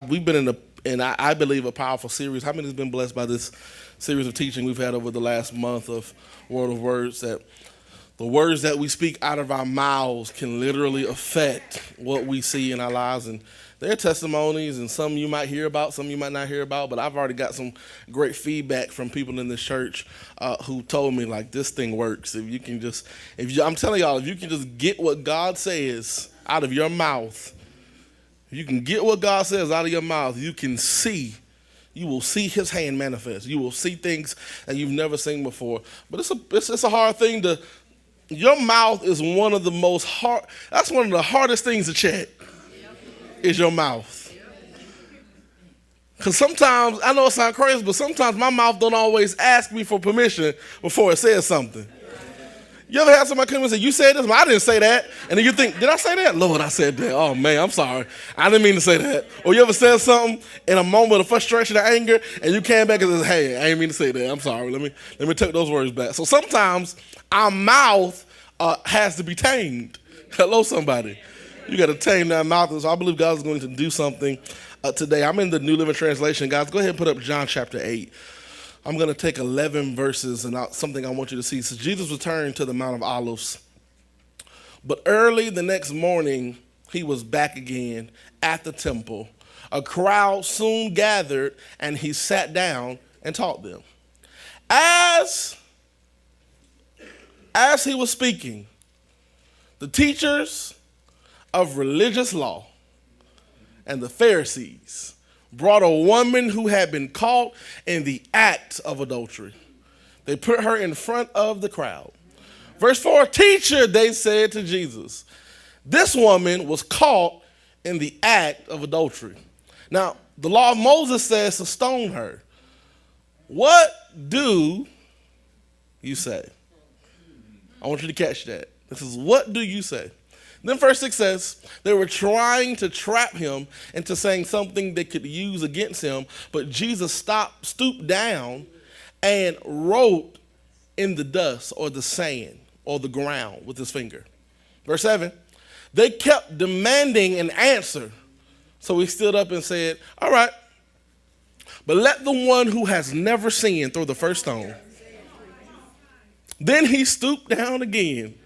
We've been I believe, a powerful series. How many has been blessed by this series of teaching we've had over the last month of World of Words? That the words that we speak out of our mouths can literally affect what we see in our lives. And there are testimonies, and some you might hear about, some you might not hear about. But I've already got some great feedback from people in this church who told me, like, this thing works. I'm telling y'all, if you can just get what God says out of your mouth, you can get what God says out of your mouth, you will see his hand manifest. You will see things that you've never seen before. But it's a hard thing your mouth is that's one of the hardest things to check, is your mouth. Because sometimes, I know it sounds crazy, but sometimes my mouth don't always ask me for permission before it says something. You ever had somebody come and say, you said this? I didn't say that. And then you think, did I say that? Lord, I said that. Oh, man, I'm sorry. I didn't mean to say that. Or you ever said something in a moment of frustration or anger, and you came back and said, hey, I didn't mean to say that. I'm sorry. Let me take those words back. So sometimes our mouth has to be tamed. Hello, somebody. You got to tame that mouth. So I believe God is going to do something today. I'm in the New Living Translation. Guys, go ahead and put up John chapter 8. I'm going to take 11 verses and something I want you to see. So Jesus returned to the Mount of Olives. But early the next morning, he was back again at the temple. A crowd soon gathered, and he sat down and taught them. As he was speaking, the teachers of religious law and the Pharisees brought a woman who had been caught in the act of adultery. They put her in front of the crowd. Verse 4, teacher, they said to Jesus, this woman was caught in the act of adultery. Now, the law of Moses says to stone her. What do you say? I want you to catch that. This is, what do you say? Then verse 6 says, they were trying to trap him into saying something they could use against him, but Jesus stooped down and wrote in the dust or the sand or the ground with his finger. Verse 7, they kept demanding an answer. So he stood up and said, all right, but let the one who has never sinned throw the first stone. Then he stooped down again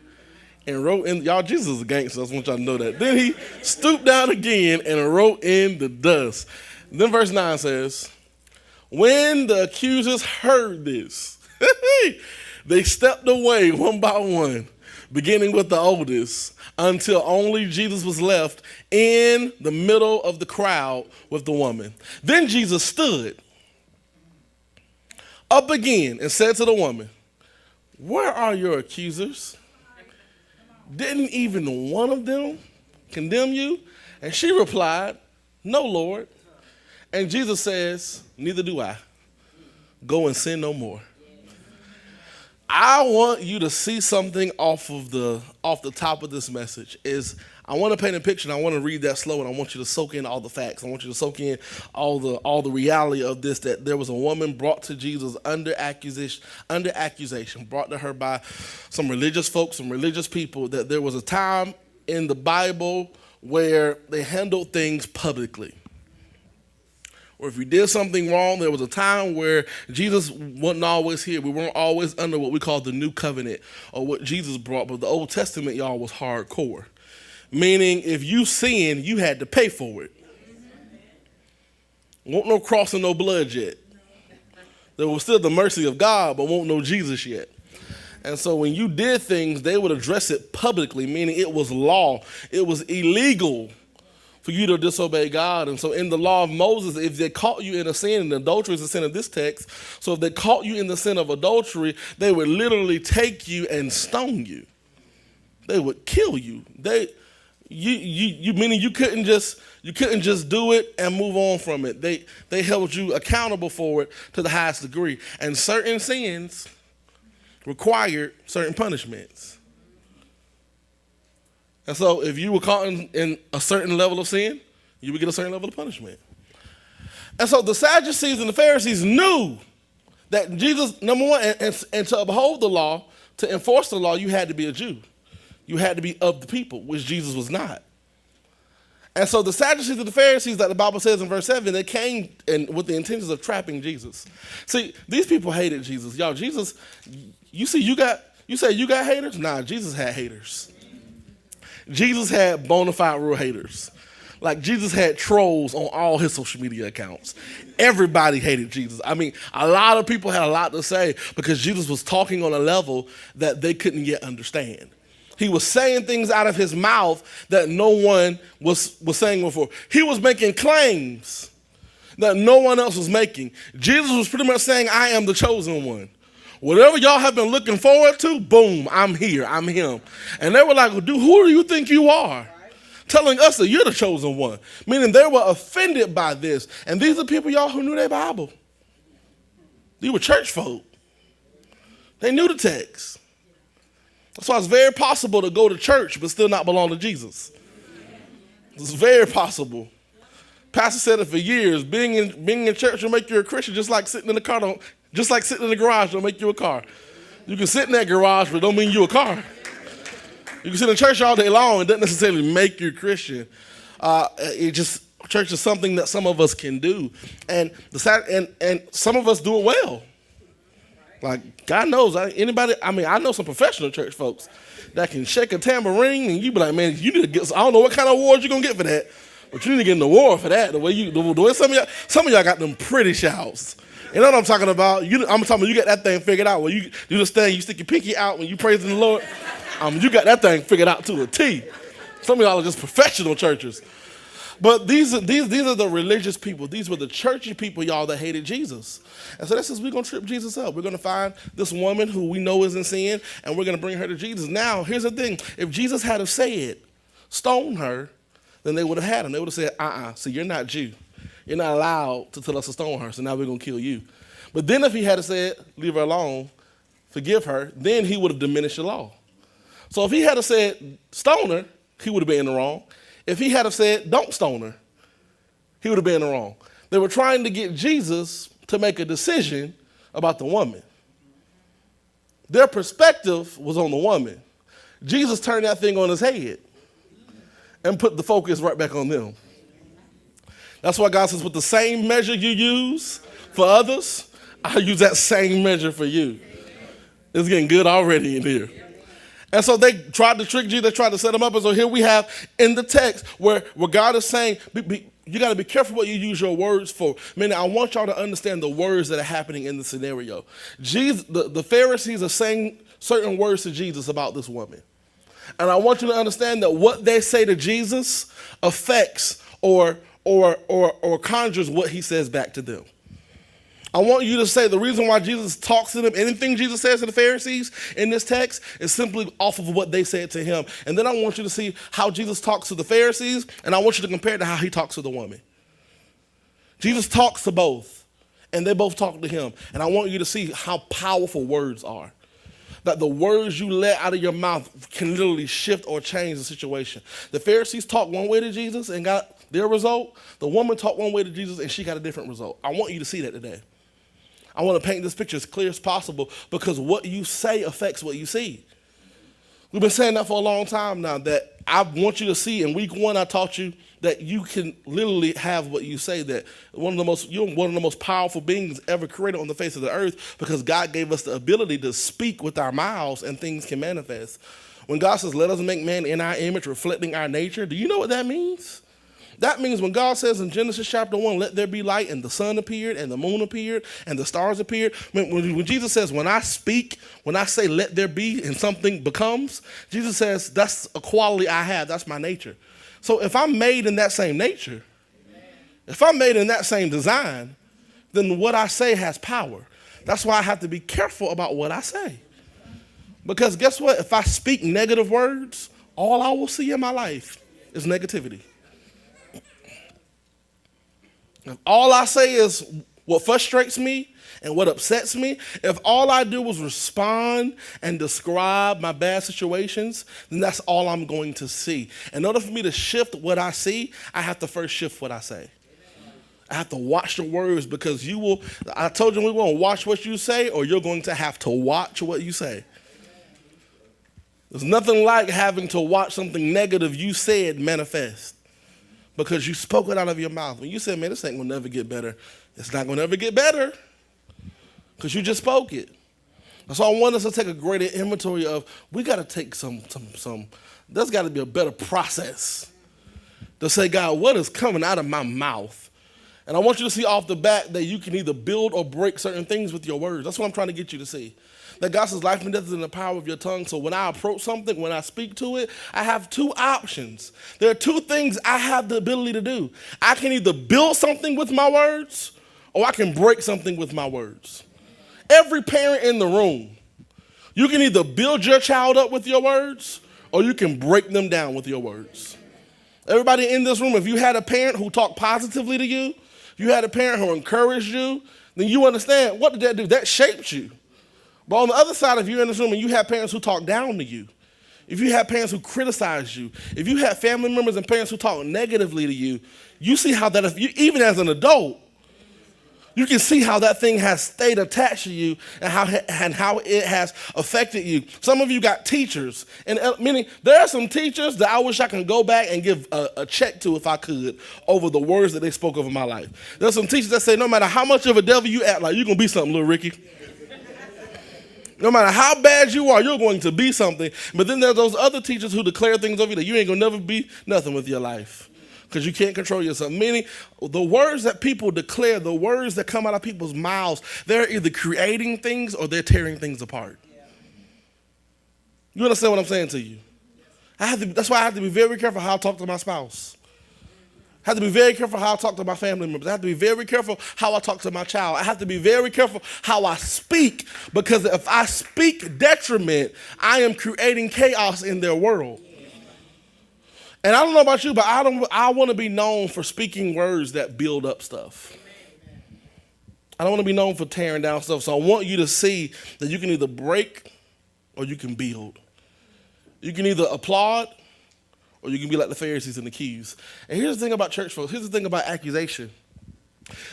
and wrote in, y'all, Jesus is a gangster, I just want y'all to know that. Then he stooped down again and wrote in the dust. Then verse 9 says, when the accusers heard this, they stepped away one by one, beginning with the oldest, until only Jesus was left in the middle of the crowd with the woman. Then Jesus stood up again and said to the woman, where are your accusers? Didn't even one of them condemn you? And she replied, no, Lord. And Jesus says, neither do I. Go and sin no more. I want you to see something off the top of this message. I want to paint a picture, and I want to read that slow, and I want you to soak in all the facts. I want you to soak in all the reality of this, that there was a woman brought to Jesus under accusation, brought to her by some religious folks, some religious people, that there was a time in the Bible where they handled things publicly. Or if you did something wrong, there was a time where Jesus wasn't always here. We weren't always under what we call the new covenant, or what Jesus brought. But the Old Testament, y'all, was hardcore. Meaning, if you sinned, you had to pay for it. Won't no cross and no blood yet. There was still the mercy of God, but won't no Jesus yet. And so when you did things, they would address it publicly, meaning it was law. It was illegal for you to disobey God. And so in the law of Moses, if they caught you in a sin, and adultery is the sin of this text, so if they caught you in the sin of adultery, they would literally take you and stone you. They would kill you. Meaning you couldn't just do it and move on from it. They held you accountable for it to the highest degree. And certain sins required certain punishments. And so if you were caught in a certain level of sin, you would get a certain level of punishment. And so the Sadducees and the Pharisees knew that Jesus, number one, and to uphold the law, to enforce the law, you had to be a Jew. You had to be of the people, which Jesus was not. And so the Sadducees and the Pharisees, that the Bible says in verse 7, they came with the intentions of trapping Jesus. See, these people hated Jesus. Y'all, Jesus, you say you got haters? Nah, Jesus had haters. Jesus had bona fide real haters. Like, Jesus had trolls on all his social media accounts. Everybody hated Jesus. I mean, a lot of people had a lot to say because Jesus was talking on a level that they couldn't yet understand. He was saying things out of his mouth that no one was saying before. He was making claims that no one else was making. Jesus was pretty much saying, I am the chosen one. Whatever y'all have been looking forward to, boom, I'm here, I'm him. And they were like, well, dude, who do you think you are? Telling us that you're the chosen one. Meaning they were offended by this. And these are people, y'all, who knew their Bible. These were church folk. They knew the text. That's why it's very possible to go to church but still not belong to Jesus. It's very possible. Pastor said it for years. Being in church will make you a Christian, just like sitting in the car, just like sitting in the garage will make you a car. You can sit in that garage, but it don't mean you a car. You can sit in church all day long. It doesn't necessarily make you a Christian. Church is something that some of us can do, and some of us do it well. Like, God knows, I know some professional church folks that can shake a tambourine, and you be like, man, you need to get. I don't know what kind of award you're gonna get for that, but you need to get an award for that. The way some of y'all got them pretty shouts. You know what I'm talking about? I'm talking about you got that thing figured out. When you do this thing, you stick your pinky out when you praising the Lord. You got that thing figured out to a T. Some of y'all are just professional churches. But these are the religious people. These were the churchy people, y'all, that hated Jesus. And so that says we're going to trip Jesus up. We're going to find this woman who we know is in sin, and we're going to bring her to Jesus. Now, here's the thing. If Jesus had have said, stone her, then they would have had him. They would have said, see, you're not Jew. You're not allowed to tell us to stone her, so now we're going to kill you. But then if he had said, leave her alone, forgive her, then he would have diminished the law. So if he had said, stone her, he would have been in the wrong. If he had said, don't stone her, he would have been in the wrong. They were trying to get Jesus to make a decision about the woman. Their perspective was on the woman. Jesus turned that thing on his head and put the focus right back on them. That's why God says, with the same measure you use for others, I'll use that same measure for you. It's getting good already in here. And so they tried to trick Jesus, they tried to set him up. And so here we have in the text where God is saying, you got to be careful what you use your words for. Meaning, I want y'all to understand the words that are happening in the scenario. The Pharisees are saying certain words to Jesus about this woman. And I want you to understand that what they say to Jesus affects or conjures what he says back to them. I want you to say the reason why Jesus talks to them, anything Jesus says to the Pharisees in this text is simply off of what they said to him. And then I want you to see how Jesus talks to the Pharisees, and I want you to compare it to how he talks to the woman. Jesus talks to both, and they both talk to him. And I want you to see how powerful words are. That the words you let out of your mouth can literally shift or change the situation. The Pharisees talked one way to Jesus and got their result. The woman talked one way to Jesus and she got a different result. I want you to see that today. I want to paint this picture as clear as possible because what you say affects what you see. We've been saying that for a long time now, that I want you to see. In week 1, I taught you that you can literally have what you say, that you're one of the most powerful beings ever created on the face of the earth because God gave us the ability to speak with our mouths and things can manifest. When God says, let us make man in our image, reflecting our nature, do you know what that means? That means when God says in Genesis chapter 1, let there be light, and the sun appeared, and the moon appeared, and the stars appeared. When Jesus says, when I speak, when I say let there be, and something becomes, Jesus says that's a quality I have. That's my nature. So if I'm made in that same nature, if I'm made in that same design, then what I say has power. That's why I have to be careful about what I say. Because guess what? If I speak negative words, all I will see in my life is negativity. If all I say is what frustrates me and what upsets me, if all I do is respond and describe my bad situations, then that's all I'm going to see. In order for me to shift what I see, I have to first shift what I say. I have to watch the words because I told you we want to watch what you say, or you're going to have to watch what you say. There's nothing like having to watch something negative you said manifest. because you spoke it out of your mouth. When you said, man, this ain't going to never get better, it's not going to ever get better because you just spoke it. So I want us to take a greater inventory of, we got to take some, there's got to be a better process to say, God, what is coming out of my mouth? And I want you to see off the bat that you can either build or break certain things with your words. That's what I'm trying to get you to see. That God says life and death is in the power of your tongue. So when I approach something, when I speak to it, I have two options. There are two things I have the ability to do. I can either build something with my words, or I can break something with my words. Every parent in the room, you can either build your child up with your words, or you can break them down with your words. Everybody in this room, if you had a parent who talked positively to you, if you had a parent who encouraged you, then you understand, what did that do? That shaped you. But on the other side, if you're in this room and you have parents who talk down to you, if you have parents who criticize you, if you have family members and parents who talk negatively to you, you see how that, if you, even as an adult, you can see how that thing has stayed attached to you and how it has affected you. Some of you got teachers, and meaning there are some teachers that I wish I could go back and give a check to if I could over the words that they spoke over my life. There's some teachers that say no matter how much of a devil you act like, you're going to be something, little Ricky. No matter how bad you are, you're going to be something. But then there's those other teachers who declare things over you that you ain't going to never be nothing with your life because you can't control yourself. Meaning the words that people declare, the words that come out of people's mouths, they're either creating things or they're tearing things apart. You understand what I'm saying to you? That's why I have to be very careful how I talk to my spouse. I have to be very careful how I talk to my family members. I have to be very careful how I talk to my child. I have to be very careful how I speak, because if I speak detriment, I am creating chaos in their world. And I don't know about you, but I want to be known for speaking words that build up stuff. I don't want to be known for tearing down stuff. So I want you to see that you can either break or you can build. You can either applaud or you can be like the Pharisees and the accusers. And here's the thing about church folks. Here's the thing about accusation.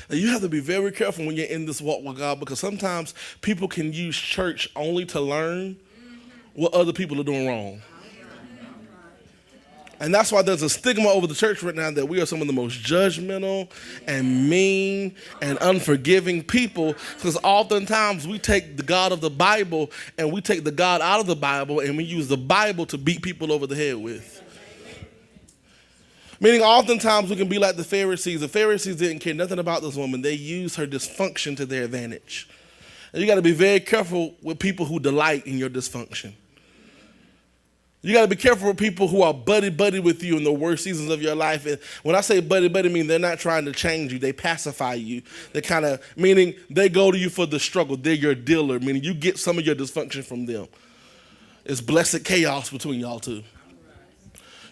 Now, you have to be very careful when you're in this walk with God, because sometimes people can use church only to learn what other people are doing wrong. And that's why there's a stigma over the church right now that we are some of the most judgmental and mean and unforgiving people, because oftentimes we take the God of the Bible and we take the God out of the Bible and we use the Bible to beat people over the head with. Meaning oftentimes we can be like the Pharisees. The Pharisees didn't care nothing about this woman. They used her dysfunction to their advantage. And you got to be very careful with people who delight in your dysfunction. You got to be careful with people who are buddy-buddy with you in the worst seasons of your life. And when I say buddy-buddy, I mean they're not trying to change you. They pacify you. They kind of, meaning they go to you for the struggle. They're your dealer, meaning you get some of your dysfunction from them. It's blessed chaos between y'all two.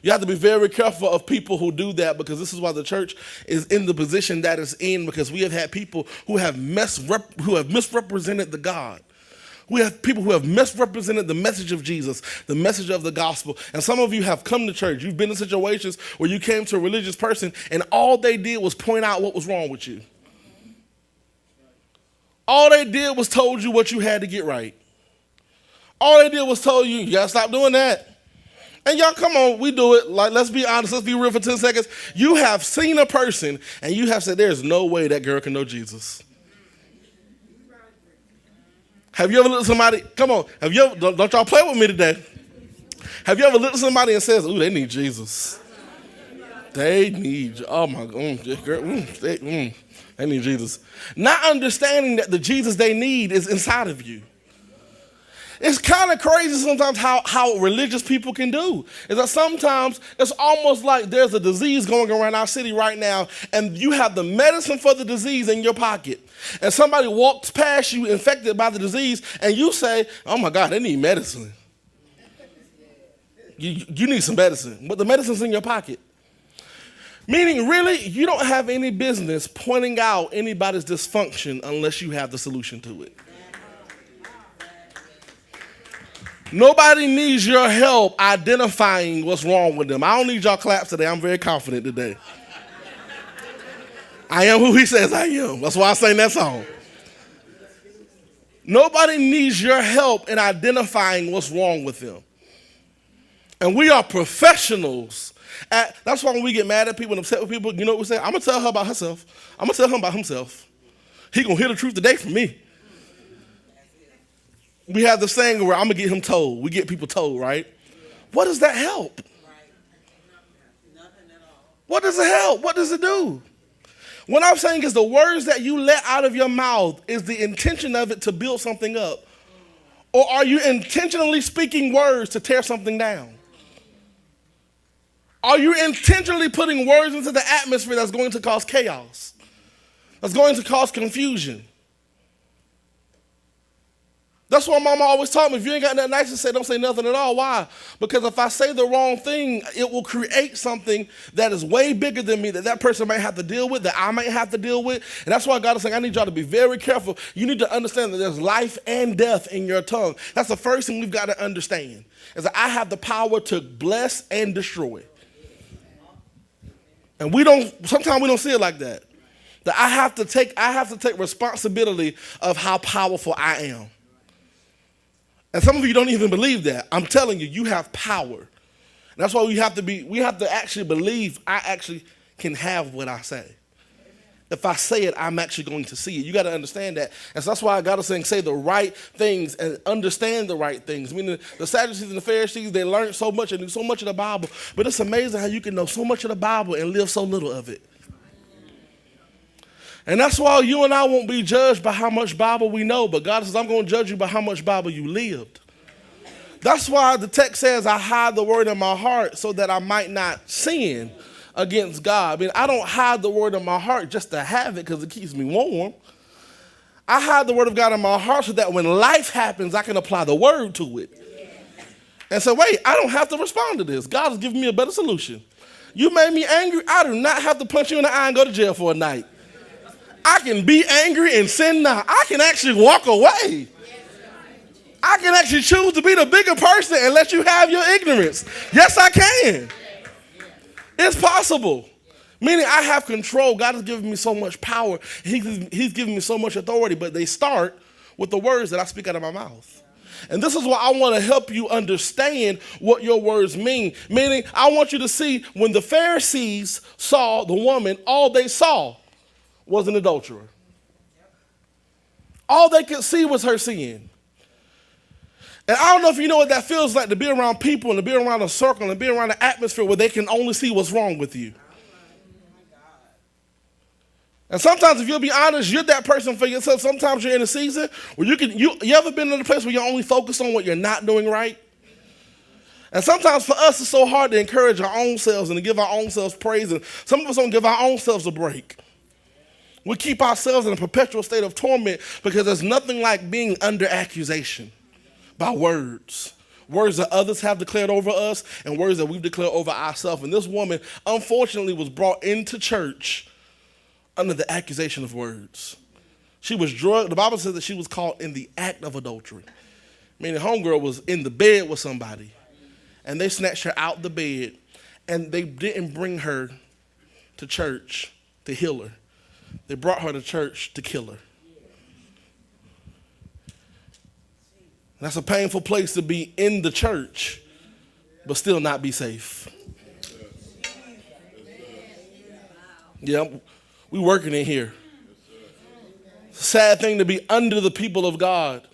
You have to be very careful of people who do that, because this is why the church is in the position that it's in, because we have had people who have misrepresented the God. We have people who have misrepresented the message of Jesus, the message of the gospel. And some of you have come to church. You've been in situations where you came to a religious person and all they did was point out what was wrong with you. All they did was told you what you had to get right. All they did was told you, you got to stop doing that. And y'all, come on, we do it. Like, let's be honest. Let's be real for 10 seconds. You have seen a person and you have said, there's no way that girl can know Jesus. Have you ever looked at somebody, come on, don't y'all play with me today. Have you ever looked at somebody and says, ooh, they need Jesus. They need, oh my God, they need Jesus. Not understanding that the Jesus they need is inside of you. It's kind of crazy sometimes how religious people can do. Is that sometimes it's almost like there's a disease going around our city right now, and you have the medicine for the disease in your pocket. And somebody walks past you infected by the disease, and you say, oh my God, they need medicine. You need some medicine, but the medicine's in your pocket. Meaning, really, you don't have any business pointing out anybody's dysfunction unless you have the solution to it. Nobody needs your help identifying what's wrong with them. I don't need y'all claps today. I'm very confident today. I am who he says I am. That's why I sang that song. Nobody needs your help in identifying what's wrong with them. And we are professionals. That's why when we get mad at people and upset with people, you know what we say? I'm going to tell her about herself. I'm going to tell him about himself. He going to hear the truth today from me. We have the saying where I'm going to get him told. We get people told, right? What does that help? What does it help? What does it do? What I'm saying is the words that you let out of your mouth, is the intention of it to build something up? Or are you intentionally speaking words to tear something down? Are you intentionally putting words into the atmosphere that's going to cause chaos? That's going to cause confusion? That's why mama always taught me, if you ain't got nothing nice to say, don't say nothing at all. Why? Because if I say the wrong thing, it will create something that is way bigger than me, that person might have to deal with, that I might have to deal with. And that's why God is saying, I need y'all to be very careful. You need to understand that there's life and death in your tongue. That's the first thing we've got to understand, is that I have the power to bless and destroy. And sometimes we don't see it like that. That I have to take responsibility of how powerful I am. And some of you don't even believe that. I'm telling you, you have power. And that's why we have to actually believe I actually can have what I say. If I say it, I'm actually going to see it. You got to understand that. And so that's why God is saying, say the right things and understand the right things. I mean, the Sadducees and the Pharisees, they learned so much and knew so much of the Bible. But it's amazing how you can know so much of the Bible and live so little of it. And that's why you and I won't be judged by how much Bible we know, but God says, I'm going to judge you by how much Bible you lived. That's why the text says, I hide the word in my heart so that I might not sin against God. I mean, I don't hide the word in my heart just to have it because it keeps me warm. I hide the word of God in my heart so that when life happens, I can apply the word to it. And so, wait, I don't have to respond to this. God has given me a better solution. You made me angry. I do not have to punch you in the eye and go to jail for a night. I can be angry and sin now. I can actually walk away. I can actually choose to be the bigger person and let you have your ignorance. Yes, I can. It's possible. Meaning I have control. God has given me so much power. He's given me so much authority, but they start with the words that I speak out of my mouth. And this is why I want to help you understand what your words mean. Meaning I want you to see when the Pharisees saw the woman, all they saw was an adulterer. All they could see was her sin. And I don't know if you know what that feels like, to be around people and to be around a circle and to be around an atmosphere where they can only see what's wrong with you. And sometimes, if you'll be honest, you're that person for yourself. Sometimes you're in a season where you ever been in a place where you're only focused on what you're not doing right? And sometimes for us, it's so hard to encourage our own selves and to give our own selves praise. And some of us don't give our own selves a break. We keep ourselves in a perpetual state of torment because there's nothing like being under accusation by words. Words that others have declared over us and words that we've declared over ourselves. And this woman, unfortunately, was brought into church under the accusation of words. She was drugged. The Bible says that she was caught in the act of adultery. Meaning homegirl was in the bed with somebody. And they snatched her out the bed. And they didn't bring her to church to heal her. They brought her to church to kill her. That's a painful place to be in the church, but still not be safe. Yeah, we working in here. It's a sad thing to be under the people of God,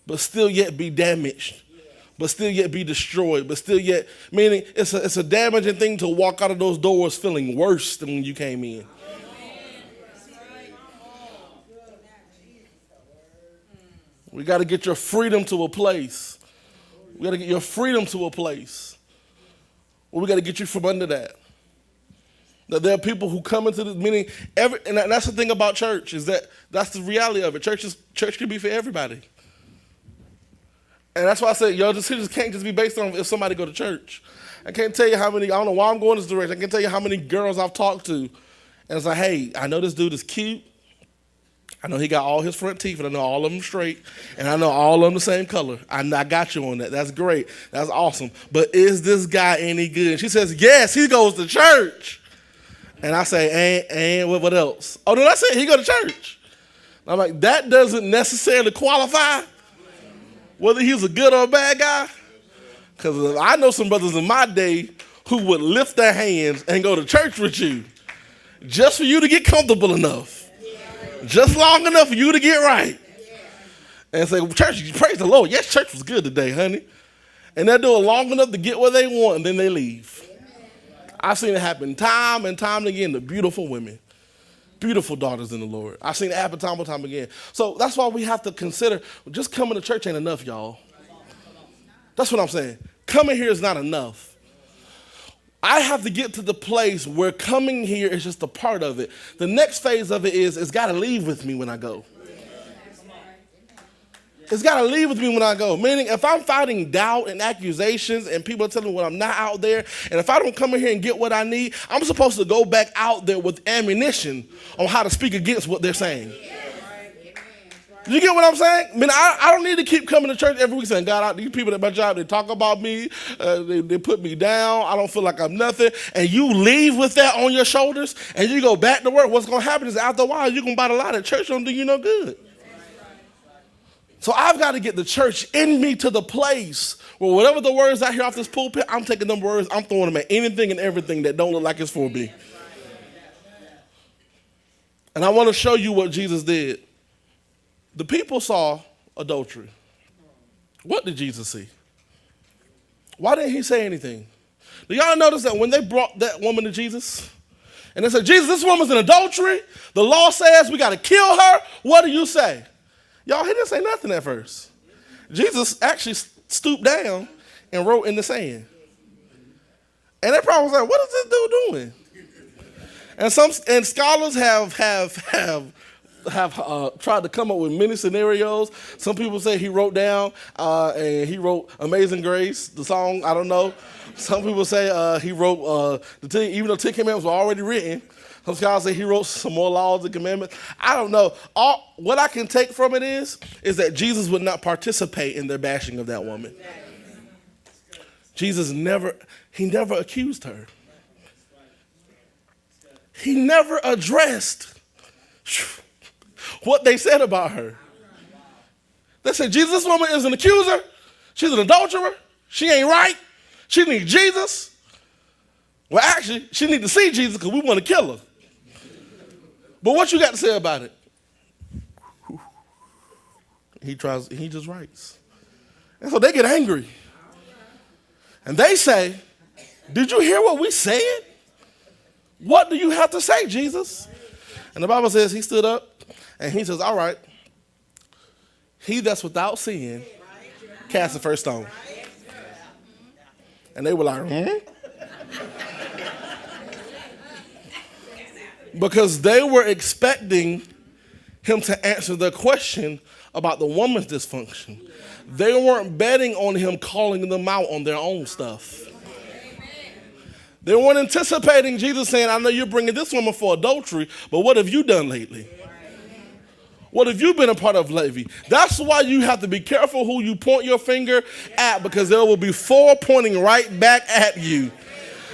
but still yet be damaged, but still yet be destroyed, but still yet, meaning it's a damaging thing to walk out of those doors feeling worse than when you came in. We got to get your freedom to a place. We got to get your freedom to a place where we got to get you from under that. That there are people who come into this, meaning and that's the thing about church, is that's the reality of it. Church can be for everybody. And that's why I say your decisions can't just be based on if somebody go to church. I can't tell you how many, I don't know why I'm going this direction. I can tell you how many girls I've talked to. And it's like, hey, I know this dude is cute. I know he got all his front teeth, and I know all of them straight, and I know all of them the same color. I got you on that. That's great. That's awesome. But is this guy any good? And she says, yes, he goes to church. And I say, and what else? Oh, no, that's it. He go to church. And I'm like, that doesn't necessarily qualify whether he's a good or a bad guy. Because I know some brothers in my day who would lift their hands and go to church with you just for you to get comfortable enough. Just long enough for you to get right. And say, well, church, praise the Lord. Yes, church was good today, honey. And they'll do it long enough to get what they want, and then they leave. I've seen it happen time and time again to beautiful women, beautiful daughters in the Lord. I've seen it happen time and time again. So that's why we have to consider, just coming to church ain't enough, y'all. That's what I'm saying. Coming here is not enough. I have to get to the place where coming here is just a part of it. The next phase of it is, it's got to leave with me when I go. It's got to leave with me when I go. Meaning, if I'm fighting doubt and accusations and people are telling me when I'm not out there, and if I don't come in here and get what I need, I'm supposed to go back out there with ammunition on how to speak against what they're saying. You get what I'm saying? I mean, I don't need to keep coming to church every week saying, God, these people at my job, they talk about me, they put me down, I don't feel like I'm nothing, and you leave with that on your shoulders, and you go back to work. What's going to happen is after a while, you're going to bite a lot of church don't do you no good. So I've got to get the church in me to the place where whatever the words I hear off this pulpit, I'm taking them words, I'm throwing them at anything and everything that don't look like it's for me. And I want to show you what Jesus did. The people saw adultery. What did Jesus see? Why didn't he say anything? Do y'all notice that when they brought that woman to Jesus, and they said, Jesus, this woman's in adultery. The law says we got to kill her. What do you say? Y'all, he didn't say nothing at first. Jesus actually stooped down and wrote in the sand. And they probably was like, what is this dude doing? And scholars have tried to come up with many scenarios. Some people say he wrote down and he wrote Amazing Grace, the song, I don't know. Some people say he wrote, even though 10 Commandments were already written, some scholars say he wrote some more laws and commandments. I don't know. What I can take from it is that Jesus would not participate in their bashing of that woman. Jesus never accused her. He never addressed what they said about her. They said, Jesus, this woman is an accuser. She's an adulterer. She ain't right. She needs Jesus. Well, actually, she needs to see Jesus because we want to kill her. But what you got to say about it? He just writes. And so they get angry. And they say, did you hear what we said? What do you have to say, Jesus? And the Bible says he stood up and he says, all right, he that's without sin cast the first stone. And they were like, Because they were expecting him to answer their question about the woman's dysfunction. They weren't betting on him calling them out on their own stuff. They weren't anticipating Jesus saying, I know you're bringing this woman for adultery, but what have you done lately? What have you been a part of lately? That's why you have to be careful who you point your finger at, because there will be 4 pointing right back at you.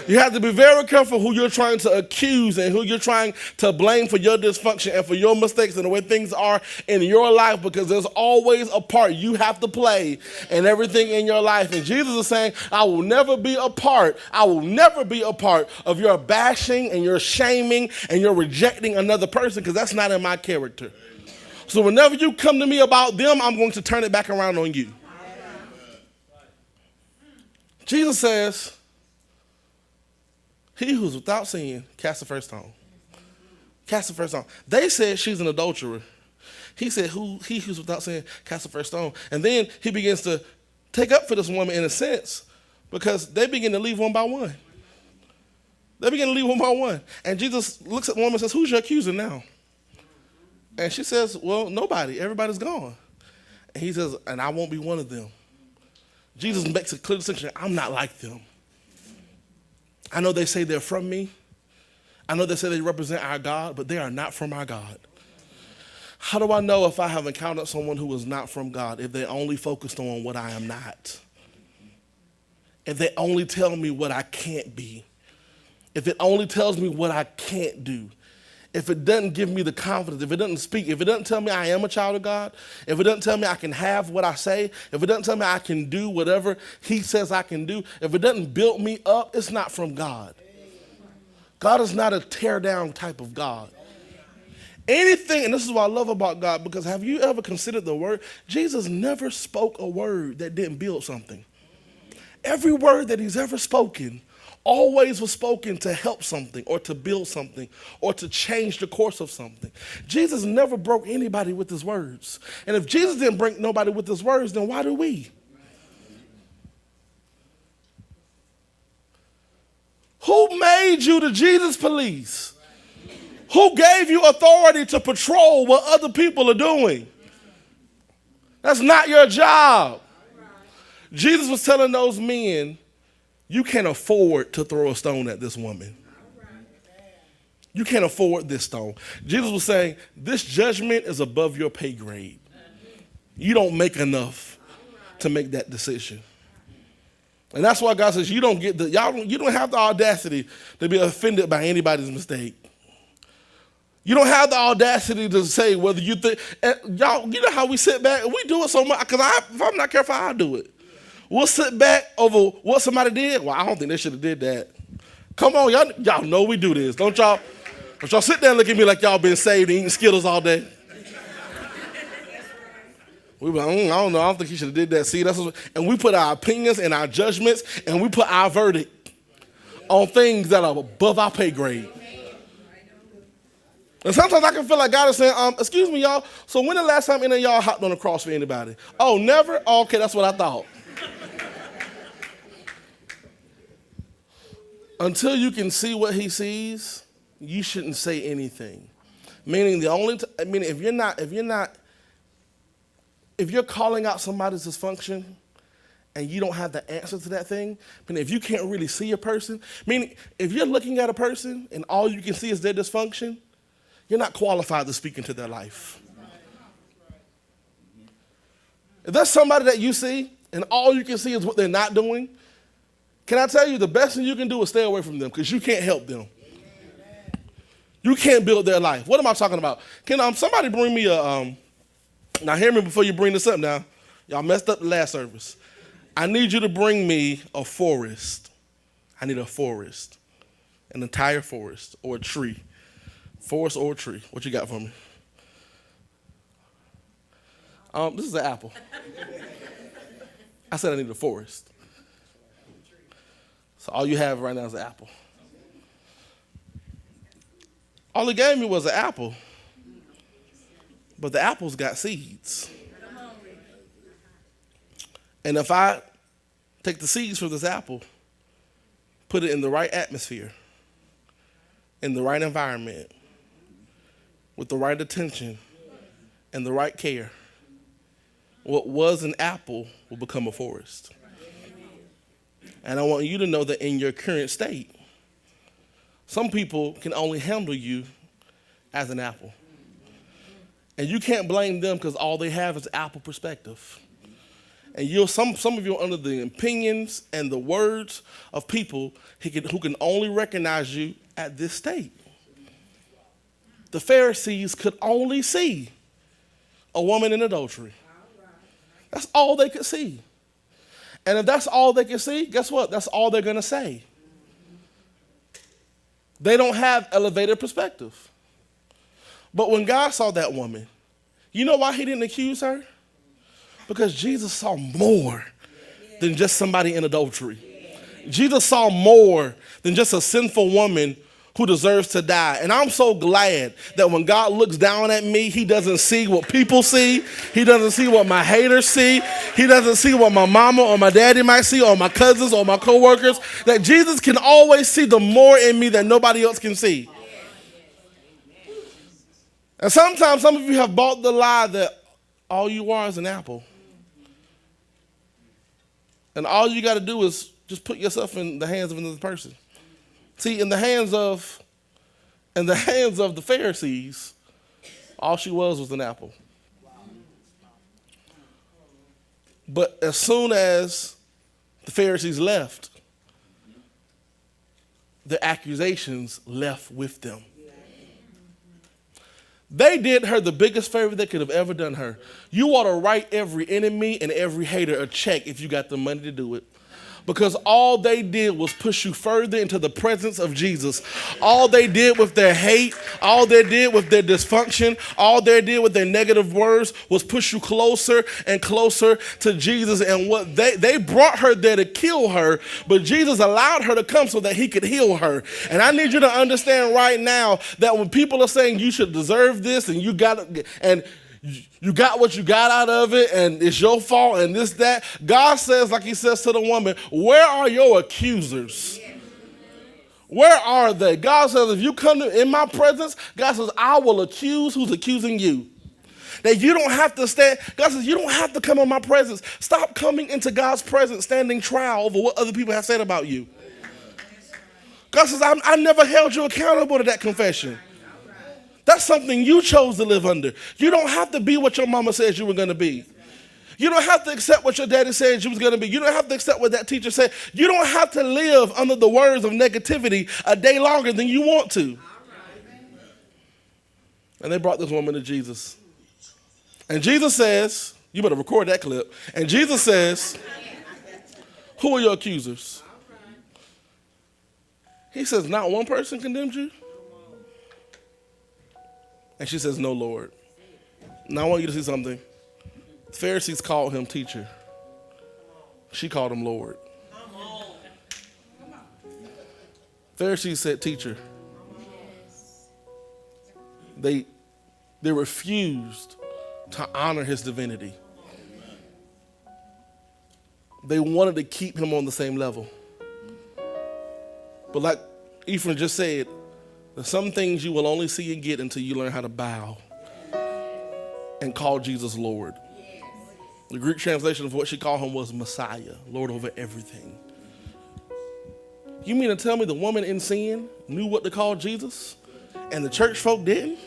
You have to be very careful who you're trying to accuse and who you're trying to blame for your dysfunction and for your mistakes and the way things are in your life, because there's always a part you have to play in everything in your life. And Jesus is saying, I will never be a part of your bashing and your shaming and your rejecting another person, because that's not in my character. So whenever you come to me about them, I'm going to turn it back around on you. Jesus says, he who's without sin, cast the first stone. Cast the first stone. They said she's an adulterer. He said, he who's without sin, cast the first stone. And then he begins to take up for this woman in a sense, because they begin to leave one by one. They begin to leave one by one. And Jesus looks at the woman and says, who's your accuser now? And she says, well, nobody. Everybody's gone. And he says, and I won't be one of them. Jesus makes a clear distinction. I'm not like them. I know they say they're from me. I know they say they represent our God, but they are not from our God. How do I know if I have encountered someone who is not from God? If they only focused on what I am not. If they only tell me what I can't be. If it only tells me what I can't do. if it doesn't give me the confidence, if it doesn't speak, if it doesn't tell me I am a child of God, if it doesn't tell me I can have what I say, if it doesn't tell me I can do whatever he says I can do, if it doesn't build me up, it's not from God. God is not a tear down type of God. Anything, and this is what I love about God, because have you ever considered the word? Jesus never spoke a word that didn't build something. Every word that he's ever spoken always was spoken to help something or to build something or to change the course of something. Jesus never broke anybody with his words. And if Jesus didn't break nobody with his words, then why do we? Who made you the Jesus police? Who gave you authority to patrol what other people are doing? That's not your job. Jesus was telling those men, you can't afford to throw a stone at this woman. You can't afford this stone. Jesus was saying, this judgment is above your pay grade. You don't make enough to make that decision. And that's why God says you don't have the audacity to be offended by anybody's mistake. You don't have the audacity to say whether you think, y'all, you know how we sit back and we do it so much, because if I'm not careful, I'll do it. We'll sit back over what somebody did. Well, I don't think they should have did that. Come on, y'all know we do this. Don't y'all sit there and look at me like y'all been saved and eating Skittles all day. We be like, I don't know, I don't think he should have did that. See, and we put our opinions and our judgments and we put our verdict on things that are above our pay grade. And sometimes I can feel like God is saying, excuse me, y'all, so when the last time any of y'all hopped on the cross for anybody? Oh, never? Oh, okay, that's what I thought. Until you can see what he sees, you shouldn't say anything. Meaning if you're calling out somebody's dysfunction and you don't have the answer to that thing, meaning if you can't really see a person, meaning if you're looking at a person and all you can see is their dysfunction, you're not qualified to speak into their life. If there's somebody that you see and all you can see is what they're not doing, can I tell you the best thing you can do is stay away from them, because you can't help them. You can't build their life. What am I talking about? Can somebody bring me now hear me before you bring this up now. Y'all messed up the last service. I need you to bring me a forest. I need a forest. An entire forest or a tree. Forest or a tree. What you got for me? This is an apple. I said I need a forest. So all you have right now is an apple. All he gave me was an apple. But the apple's got seeds. And if I take the seeds from this apple, put it in the right atmosphere, in the right environment, with the right attention and the right care, what was an apple will become a forest. And I want you to know that in your current state, some people can only handle you as an apple. And you can't blame them, because all they have is apple perspective. And some of you are under the opinions and the words of people who can only recognize you at this state. The Pharisees could only see a woman in adultery. That's all they could see. And if that's all they can see, guess what? That's all they're going to say. They don't have elevated perspective. But when God saw that woman, you know why he didn't accuse her? Because Jesus saw more than just somebody in adultery. Jesus saw more than just a sinful woman who deserves to die. And I'm so glad that when God looks down at me, he doesn't see what people see. He doesn't see what my haters see. He doesn't see what my mama or my daddy might see, or my cousins or my coworkers. That Jesus can always see the more in me that nobody else can see. And sometimes some of you have bought the lie that all you are is an apple. And all you got to do is just put yourself in the hands of another person. See, in the hands of the Pharisees, all she was an apple. But as soon as the Pharisees left, the accusations left with them. They did her the biggest favor they could have ever done her. You ought to write every enemy and every hater a check if you got the money to do it. Because all they did was push you further into the presence of Jesus. All they did with their hate, all they did with their dysfunction, all they did with their negative words was push you closer and closer to Jesus. And what they brought her there to kill her, but Jesus allowed her to come so that he could heal her. And I need you to understand right now that when people are saying you should deserve this and you got what you got out of it, and it's your fault, and this, that. God says, like he says to the woman, where are your accusers? Where are they? God says, if you come in my presence, God says, I will accuse who's accusing you. That you don't have to stand. God says, you don't have to come in my presence. Stop coming into God's presence, standing trial over what other people have said about you. God says, I never held you accountable to that confession. That's something you chose to live under. You don't have to be what your mama says you were going to be. You don't have to accept what your daddy said you was going to be. You don't have to accept what that teacher said. You don't have to live under the words of negativity a day longer than you want to. And they brought this woman to Jesus. And Jesus says, you better record that clip. And Jesus says, who are your accusers? He says, not one person condemned you? And she says, no, Lord. Now I want you to see something. Pharisees called him teacher. She called him Lord. Pharisees said teacher. They refused to honor his divinity. They wanted to keep him on the same level. But like Ephraim just said, there's some things you will only see and get until you learn how to bow and call Jesus Lord. The Greek translation of what she called him was Messiah, Lord over everything. You mean to tell me the woman in sin knew what to call Jesus and the church folk didn't?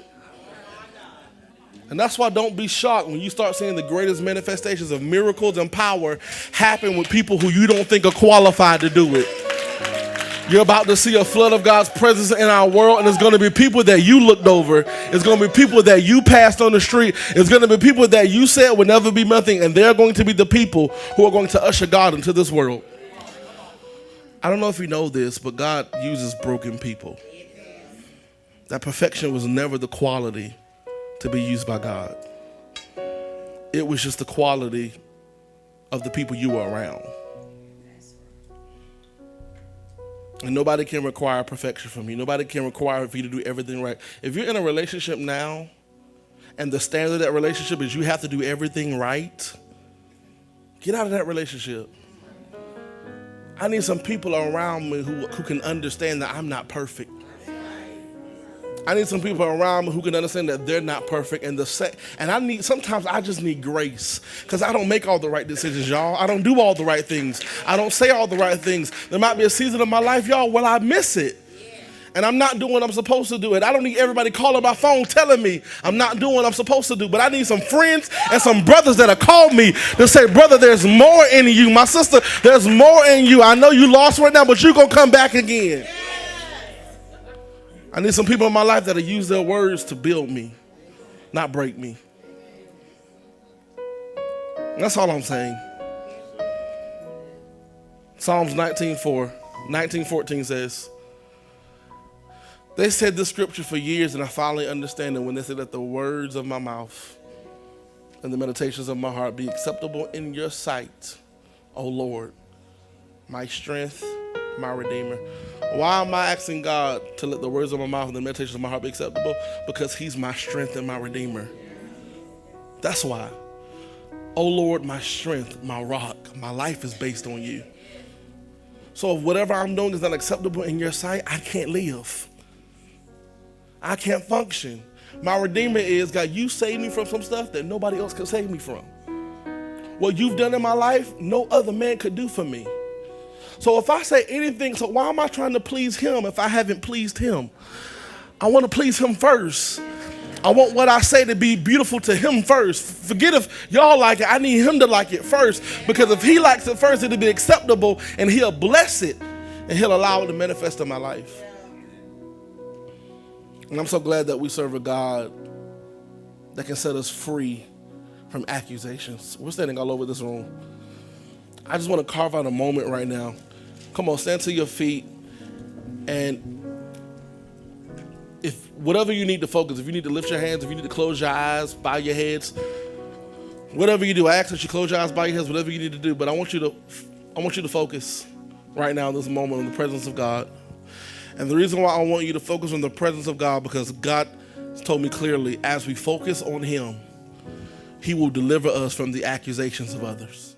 And that's why don't be shocked when you start seeing the greatest manifestations of miracles and power happen with people who you don't think are qualified to do it. You're about to see a flood of God's presence in our world, and it's going to be people that you looked over. It's going to be people that you passed on the street. It's going to be people that you said would never be nothing, and they're going to be the people who are going to usher God into this world. I don't know if you know this, but God uses broken people. That perfection was never the quality to be used by God. It was just the quality of the people you were around. And nobody can require perfection from you. Nobody can require for you to do everything right. If you're in a relationship now, and the standard of that relationship is you have to do everything right, get out of that relationship. I need some people around me who can understand that I'm not perfect. I need some people around me who can understand that they're not perfect. And sometimes I just need grace, because I don't make all the right decisions, y'all. I don't do all the right things. I don't say all the right things. There might be a season of my life, y'all, where I miss it. And I'm not doing what I'm supposed to do. And I don't need everybody calling my phone telling me I'm not doing what I'm supposed to do. But I need some friends and some brothers that'll call me to say, brother, there's more in you. My sister, there's more in you. I know you lost right now, but you're going to come back again. I need some people in my life that'll use their words to build me, not break me. That's all I'm saying. Psalms 19:14 says, they said this scripture for years, and I finally understand it when they said that the words of my mouth and the meditations of my heart be acceptable in your sight, O Lord, my strength, my Redeemer. Why am I asking God to let the words of my mouth and the meditations of my heart be acceptable? Because he's my strength and my Redeemer. That's why. Oh Lord, my strength, my rock, my life is based on you. So if whatever I'm doing is not acceptable in your sight, I can't live. I can't function. My Redeemer is, God, you saved me from some stuff that nobody else could save me from. What you've done in my life, no other man could do for me. So if I say anything, so why am I trying to please him if I haven't pleased him? I want to please him first. I want what I say to be beautiful to him first. Forget if y'all like it. I need him to like it first. Because if he likes it first, it'll be acceptable, and he'll bless it, and he'll allow it to manifest in my life. And I'm so glad that we serve a God that can set us free from accusations. We're standing all over this room. I just want to carve out a moment right now. Come on, stand to your feet. And if whatever you need to focus, if you need to lift your hands, if you need to close your eyes, bow your heads, whatever you do, I ask that you close your eyes, bow your heads, whatever you need to do. But I want you to focus right now in this moment on the presence of God. And the reason why I want you to focus on the presence of God, because God told me clearly, as we focus on him, he will deliver us from the accusations of others.